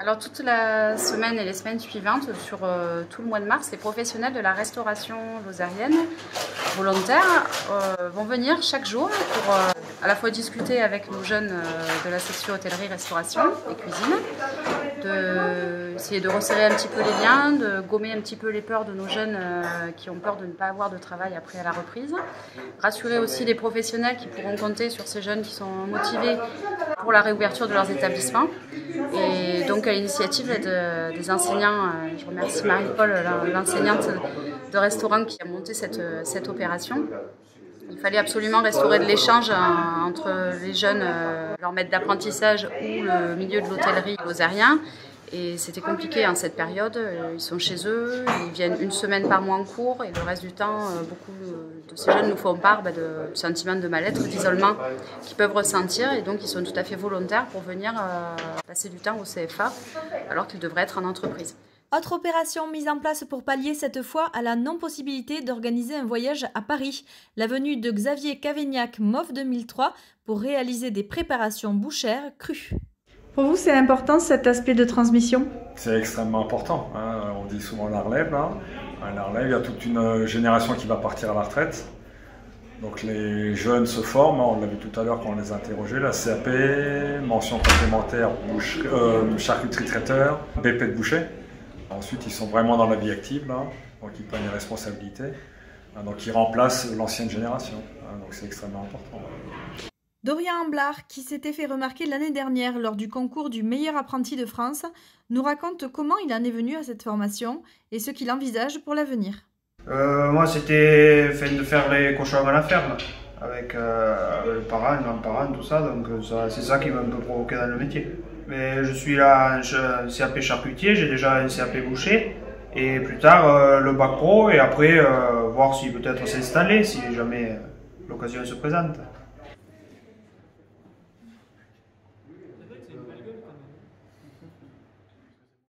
Alors toute la semaine et les semaines suivantes, sur tout le mois de mars, les professionnels de la restauration lozérienne volontaires vont venir chaque jour pour à la fois discuter avec nos jeunes de la section hôtellerie-restauration et cuisine, essayer de resserrer un petit peu les liens, de gommer un petit peu les peurs de nos jeunes qui ont peur de ne pas avoir de travail après à la reprise, rassurer aussi les professionnels qui pourront compter sur ces jeunes qui sont motivés pour la réouverture de leurs établissements. Et donc à l'initiative des enseignants, je remercie Marie-Paul, l'enseignante de restaurant qui a monté cette opération. Il fallait absolument restaurer de l'échange entre les jeunes, leur maître d'apprentissage ou le milieu de l'hôtellerie lozérien. Et c'était compliqué en cette période, ils sont chez eux, ils viennent une semaine par mois en cours et le reste du temps, beaucoup de ces jeunes nous font part de sentiments de mal-être, d'isolement qu'ils peuvent ressentir et donc ils sont tout à fait volontaires pour venir passer du temps au CFA alors qu'ils devraient être en entreprise. Autre opération mise en place pour pallier cette fois à la non-possibilité d'organiser un voyage à Paris. La venue de Xavier Cavaignac, MOF 2003, pour réaliser des préparations bouchères crues. Pour vous, c'est important cet aspect de transmission? C'est extrêmement important. Hein. On dit souvent la relève. Là. La relève, il y a toute une génération qui va partir à la retraite. Donc les jeunes se forment, on l'a vu tout à l'heure quand on les a interrogés, la CAP, mention complémentaire, charcuterie traiteur, BP de boucher. Ensuite, ils sont vraiment dans la vie active, là, donc ils prennent les responsabilités. Donc ils remplacent l'ancienne génération. Donc c'est extrêmement important. Dorian Amblard, qui s'était fait remarquer l'année dernière lors du concours du meilleur apprenti de France, nous raconte comment il en est venu à cette formation et ce qu'il envisage pour l'avenir. Moi, c'était de faire les cochons à la ferme, avec le parent, le grand-parent, tout ça, donc c'est ça qui m'a un peu provoqué dans le métier. Mais je suis là, un CAP charcutier, j'ai déjà un CAP boucher, et plus tard le bac pro, et après voir si peut-être s'installer, si jamais l'occasion se présente.